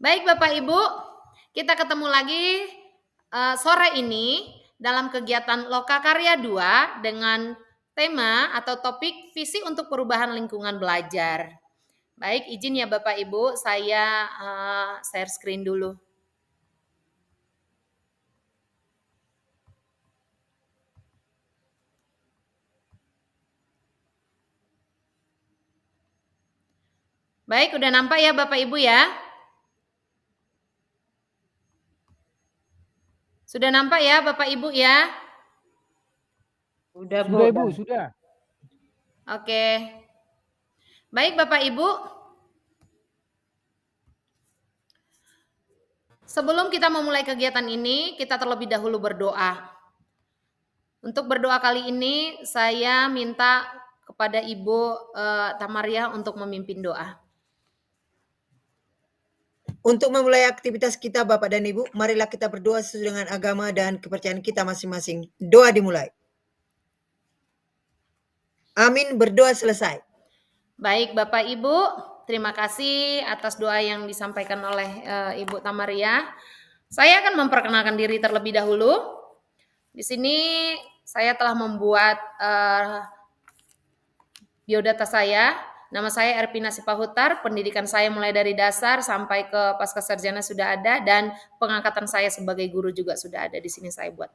Baik Bapak Ibu, kita ketemu lagi sore ini dalam kegiatan Lokakarya 2 dengan tema atau topik visi untuk perubahan lingkungan belajar. Baik, izin ya Bapak Ibu, saya share screen dulu. Baik, udah nampak ya Bapak Ibu ya? Sudah nampak ya Bapak Ibu ya? Sudah Ibu, sudah. Oke. Baik Bapak Ibu, sebelum kita memulai kegiatan ini, kita terlebih dahulu berdoa. Untuk berdoa kali ini, saya minta kepada Ibu Tamaria untuk memimpin doa. Untuk memulai aktivitas kita Bapak dan Ibu, marilah kita berdoa sesuai dengan agama dan kepercayaan kita masing-masing. Doa dimulai. Amin, berdoa selesai. Baik Bapak Ibu, terima kasih atas doa yang disampaikan oleh Ibu Tamaria. Saya akan memperkenalkan diri terlebih dahulu. Di sini saya telah membuat biodata saya. Nama saya Erpina Sipahutar, pendidikan saya mulai dari dasar sampai ke pasca sarjana sudah ada, dan pengangkatan saya sebagai guru juga sudah ada. Di sini saya buat.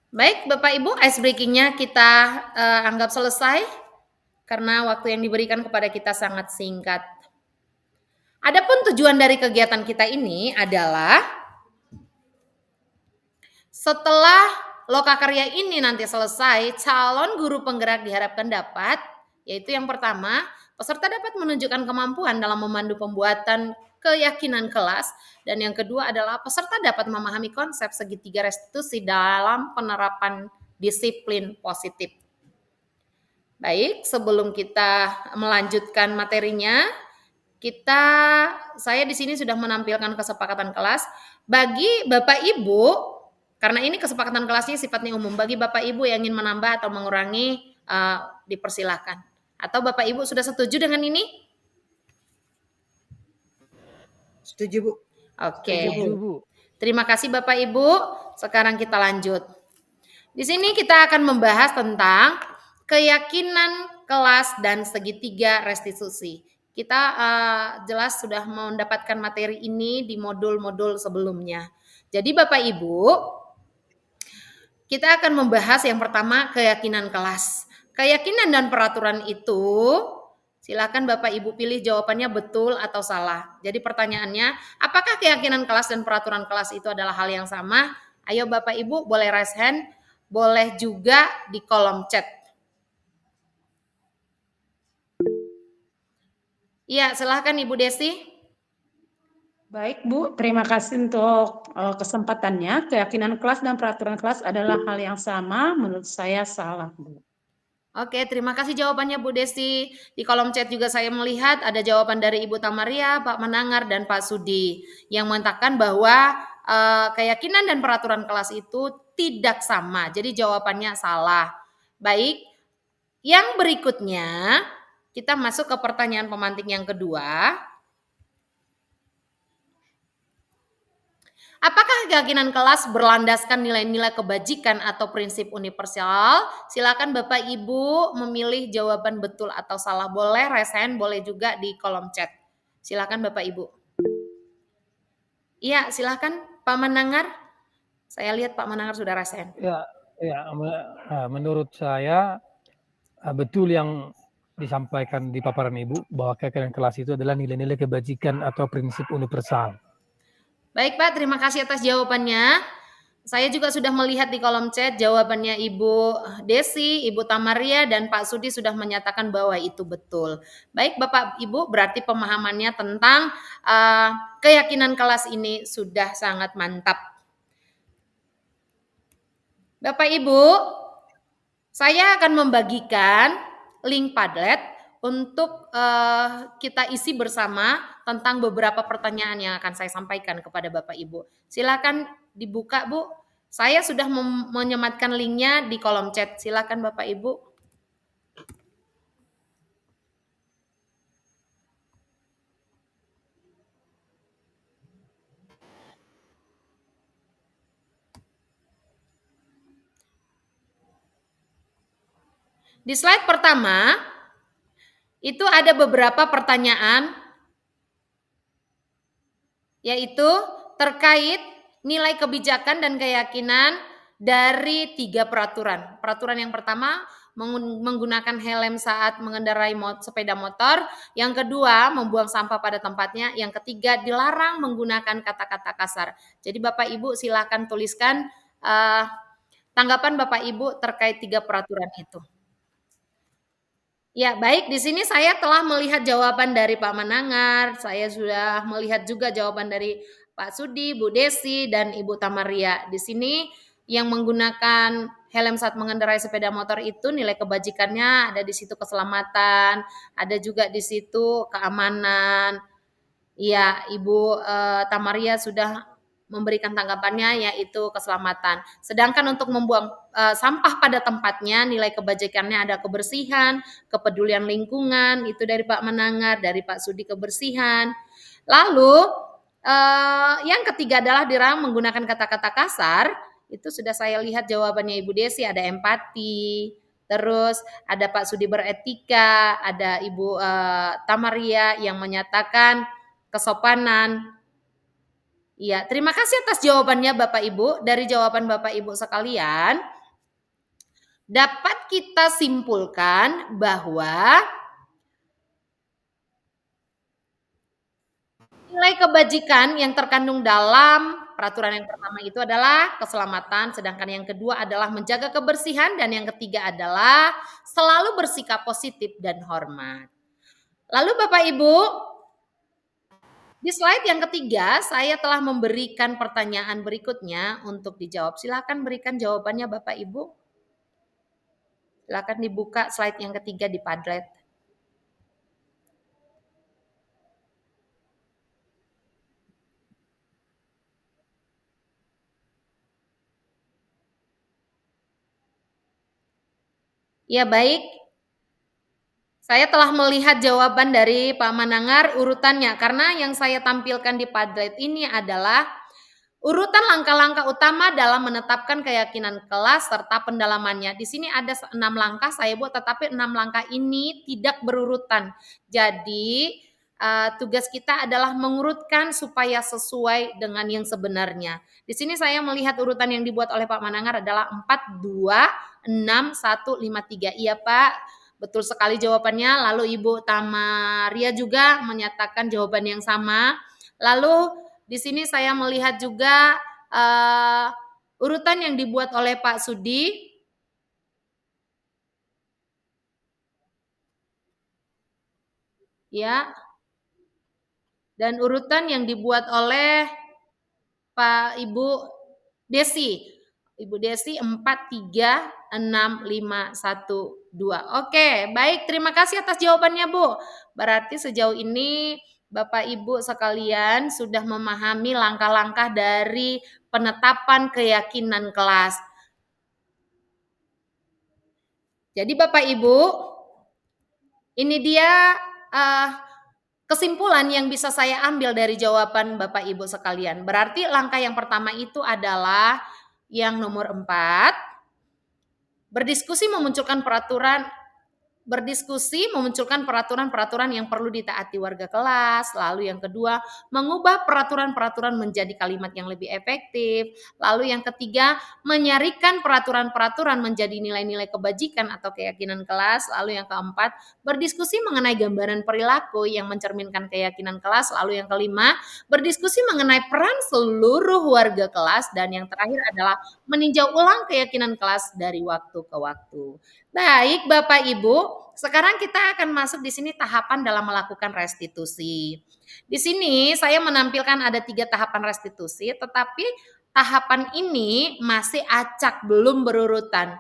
Baik Bapak Ibu, ice breaking-nya kita anggap selesai karena waktu yang diberikan kepada kita sangat singkat. Adapun tujuan dari kegiatan kita ini adalah setelah Lokakarya ini nanti selesai, calon guru penggerak diharapkan dapat, yaitu yang pertama, peserta dapat menunjukkan kemampuan dalam memandu pembuatan keyakinan kelas, dan yang kedua adalah peserta dapat memahami konsep segitiga restitusi dalam penerapan disiplin positif. Baik, sebelum kita melanjutkan materinya, saya di sini sudah menampilkan kesepakatan kelas. Bagi Bapak Ibu, karena ini kesepakatan kelasnya sifatnya umum, bagi Bapak Ibu yang ingin menambah atau mengurangi, dipersilahkan. Atau Bapak Ibu sudah setuju dengan ini? Setuju, Bu. Oke. Setuju, Bu. Terima kasih Bapak Ibu. Sekarang kita lanjut. Di sini kita akan membahas tentang keyakinan kelas dan segitiga restitusi. Kita jelas sudah mendapatkan materi ini di modul-modul sebelumnya. Jadi Bapak Ibu, kita akan membahas yang pertama keyakinan kelas. Keyakinan dan peraturan itu, silakan Bapak Ibu pilih jawabannya betul atau salah. Jadi pertanyaannya, apakah keyakinan kelas dan peraturan kelas itu adalah hal yang sama? Ayo Bapak Ibu boleh raise hand, boleh juga di kolom chat. Iya, silahkan Ibu Desi. Baik Bu, terima kasih untuk kesempatannya. Keyakinan kelas dan peraturan kelas adalah hal yang sama, menurut saya salah Bu. Oke, terima kasih jawabannya Bu Desi. Di kolom chat juga saya melihat ada jawaban dari Ibu Tamaria, Pak Manangar, dan Pak Sudi yang mengatakan bahwa keyakinan dan peraturan kelas itu tidak sama. Jadi jawabannya salah. Baik, yang berikutnya kita masuk ke pertanyaan pemantik yang kedua. Apakah keyakinan kelas berlandaskan nilai-nilai kebajikan atau prinsip universal? Silakan Bapak Ibu memilih jawaban betul atau salah. Boleh raise hand, boleh juga di kolom chat. Silakan Bapak Ibu. Iya, silakan Pak Manangar. Saya lihat Pak Manangar sudah raise hand. Ya, menurut saya betul yang disampaikan di paparan Ibu bahwa keyakinan kelas itu adalah nilai-nilai kebajikan atau prinsip universal. Baik Pak, terima kasih atas jawabannya. Saya juga sudah melihat di kolom chat jawabannya Ibu Desi, Ibu Tamaria, dan Pak Sudi sudah menyatakan bahwa itu betul. Baik Bapak Ibu, berarti pemahamannya tentang keyakinan kelas ini sudah sangat mantap. Bapak Ibu, saya akan membagikan link Padlet untuk kita isi bersama tentang beberapa pertanyaan yang akan saya sampaikan kepada Bapak Ibu. Silakan dibuka Bu. Saya sudah menyematkan linknya di kolom chat. Silakan Bapak Ibu. Di slide pertama, itu ada beberapa pertanyaan, yaitu terkait nilai kebijakan dan keyakinan dari 3 peraturan. Peraturan yang pertama, menggunakan helm saat mengendarai sepeda motor. Yang kedua, membuang sampah pada tempatnya. Yang ketiga, dilarang menggunakan kata-kata kasar. Jadi Bapak Ibu silakan tuliskan tanggapan Bapak Ibu terkait 3 peraturan itu. Ya, baik. Di sini saya telah melihat jawaban dari Pak Manangar, saya sudah melihat juga jawaban dari Pak Sudi, Bu Desi, dan Ibu Tamaria. Di sini yang menggunakan helm saat mengendarai sepeda motor itu nilai kebajikannya ada di situ keselamatan, ada juga di situ keamanan. Iya, Ibu Tamaria sudah memberikan tanggapannya yaitu keselamatan. Sedangkan untuk membuang sampah pada tempatnya nilai kebajikannya ada kebersihan, kepedulian lingkungan, itu dari Pak Manangar, dari Pak Sudi kebersihan. Lalu yang ketiga adalah dilarang menggunakan kata-kata kasar, itu sudah saya lihat jawabannya Ibu Desi, ada empati, terus ada Pak Sudi beretika, ada Ibu Tamaria yang menyatakan kesopanan. Iya, terima kasih atas jawabannya Bapak Ibu. Dari jawaban Bapak Ibu sekalian, dapat kita simpulkan bahwa nilai kebajikan yang terkandung dalam peraturan yang pertama itu adalah keselamatan, sedangkan yang kedua adalah menjaga kebersihan, dan yang ketiga adalah selalu bersikap positif dan hormat. Lalu Bapak Ibu, di slide yang ketiga, saya telah memberikan pertanyaan berikutnya untuk dijawab. Silakan berikan jawabannya Bapak Ibu. Silakan dibuka slide yang ketiga di Padlet. Ya, baik. Saya telah melihat jawaban dari Pak Manangar urutannya, karena yang saya tampilkan di Padlet ini adalah urutan langkah-langkah utama dalam menetapkan keyakinan kelas serta pendalamannya. Di sini ada 6 langkah saya buat, tetapi 6 langkah ini tidak berurutan. Jadi tugas kita adalah mengurutkan supaya sesuai dengan yang sebenarnya. Di sini saya melihat urutan yang dibuat oleh Pak Manangar adalah 4, 2, 6, 1, 5, 3. Iya Pak, betul sekali jawabannya. Lalu Ibu Tamaria juga menyatakan jawaban yang sama. Lalu di sini saya melihat juga urutan yang dibuat oleh Pak Sudi. Ya. Dan urutan yang dibuat oleh Pak Ibu Desi. Ibu Desi 4, 3, 6, 5, 1, 2. Oke, baik. Terima kasih atas jawabannya, Bu. Berarti sejauh ini Bapak Ibu sekalian sudah memahami langkah-langkah dari penetapan keyakinan kelas. Jadi Bapak Ibu, ini dia kesimpulan yang bisa saya ambil dari jawaban Bapak Ibu sekalian. Berarti langkah yang pertama itu adalah yang nomor 4, berdiskusi memunculkan peraturan-peraturan yang perlu ditaati warga kelas. Lalu yang kedua, mengubah peraturan-peraturan menjadi kalimat yang lebih efektif. Lalu yang ketiga, menyarikan peraturan-peraturan menjadi nilai-nilai kebajikan atau keyakinan kelas. Lalu yang keempat, berdiskusi mengenai gambaran perilaku yang mencerminkan keyakinan kelas. Lalu yang kelima, berdiskusi mengenai peran seluruh warga kelas. Dan yang terakhir adalah meninjau ulang keyakinan kelas dari waktu ke waktu. Baik, Bapak Ibu, sekarang kita akan masuk di sini tahapan dalam melakukan restitusi. Di sini saya menampilkan ada 3 tahapan restitusi, tetapi tahapan ini masih acak, belum berurutan.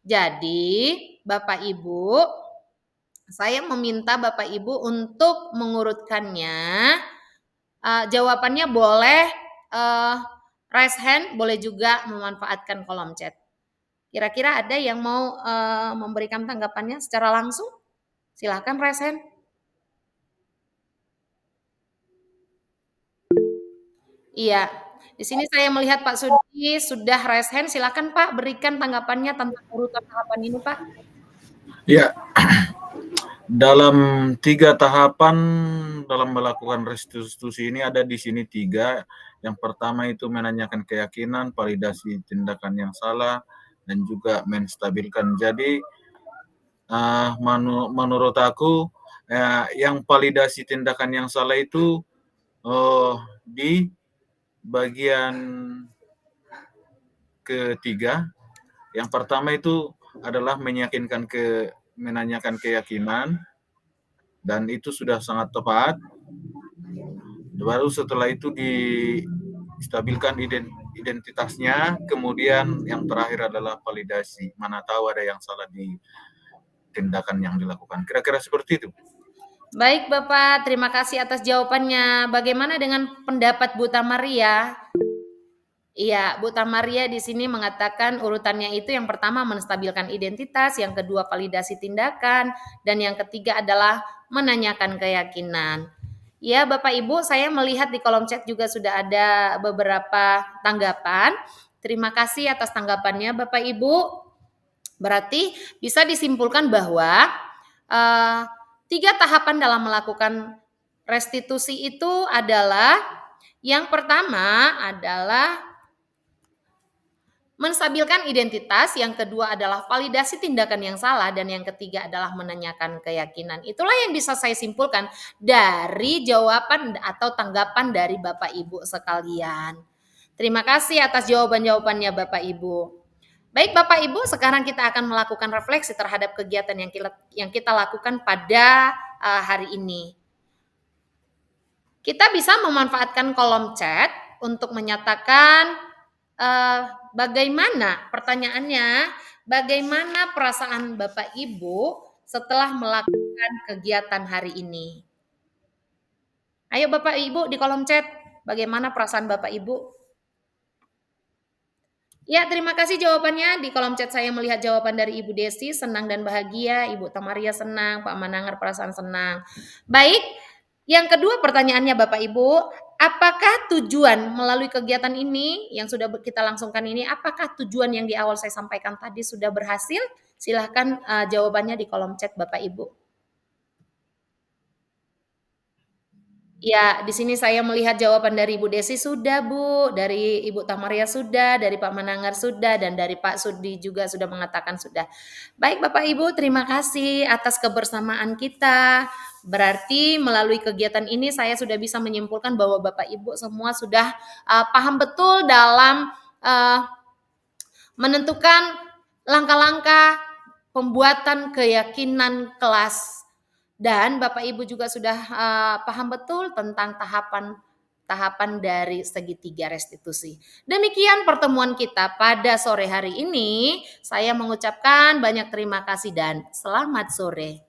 Jadi, Bapak Ibu, saya meminta Bapak Ibu untuk mengurutkannya. Jawabannya boleh raise hand, boleh juga memanfaatkan kolom chat. Kira-kira ada yang mau memberikan tanggapannya secara langsung? Silakan raise hand. Iya, di sini saya melihat Pak Sudi sudah raise hand. Silakan Pak, berikan tanggapannya tentang urutan tahapan ini Pak. Ya, dalam 3 tahapan dalam melakukan restitusi ini ada di sini 3. Yang pertama itu menanyakan keyakinan, validasi tindakan yang salah, dan juga menstabilkan. Jadi menurut aku yang validasi tindakan yang salah itu di bagian ketiga. Yang pertama itu adalah menanyakan keyakinan, dan itu sudah sangat tepat. Baru setelah itu distabilkan identitasnya, kemudian yang terakhir adalah validasi. Mana tahu ada yang salah di tindakan yang dilakukan. Kira-kira seperti itu. Baik Bapak, terima kasih atas jawabannya. Bagaimana dengan pendapat Bu Tamaria? Iya, Bu Tamaria di sini mengatakan urutannya itu yang pertama menstabilkan identitas, yang kedua validasi tindakan, dan yang ketiga adalah menanyakan keyakinan. Ya, Bapak Ibu, saya melihat di kolom chat juga sudah ada beberapa tanggapan. Terima kasih atas tanggapannya Bapak Ibu. Berarti bisa disimpulkan bahwa 3 tahapan dalam melakukan restitusi itu adalah yang pertama adalah menstabilkan identitas, yang kedua adalah validasi tindakan yang salah, dan yang ketiga adalah menanyakan keyakinan. Itulah yang bisa saya simpulkan dari jawaban atau tanggapan dari Bapak Ibu sekalian. Terima kasih atas jawaban-jawabannya Bapak Ibu. Baik Bapak Ibu, sekarang kita akan melakukan refleksi terhadap kegiatan yang kita lakukan pada hari ini. Kita bisa memanfaatkan kolom chat untuk menyatakan bagaimana, pertanyaannya, bagaimana perasaan Bapak Ibu setelah melakukan kegiatan hari ini? Ayo Bapak Ibu di kolom chat, bagaimana perasaan Bapak Ibu? Ya, terima kasih jawabannya. Di kolom chat saya melihat jawaban dari Ibu Desi, senang dan bahagia. Ibu Tamaria senang, Pak Manangar perasaan senang. Baik, yang kedua pertanyaannya Bapak Ibu, apakah tujuan melalui kegiatan ini yang sudah kita langsungkan ini, apakah tujuan yang di awal saya sampaikan tadi sudah berhasil? Silahkan jawabannya di kolom chat Bapak Ibu. Ya, di sini saya melihat jawaban dari Ibu Desi sudah, Bu, dari Ibu Tamaria sudah, dari Pak Manangar sudah, dan dari Pak Sudi juga sudah mengatakan sudah. Baik Bapak Ibu, terima kasih atas kebersamaan kita. Berarti melalui kegiatan ini saya sudah bisa menyimpulkan bahwa Bapak Ibu semua sudah paham betul dalam menentukan langkah-langkah pembuatan keyakinan kelas. Dan Bapak Ibu juga sudah paham betul tentang tahapan dari segitiga restitusi. Demikian pertemuan kita pada sore hari ini. Saya mengucapkan banyak terima kasih dan selamat sore.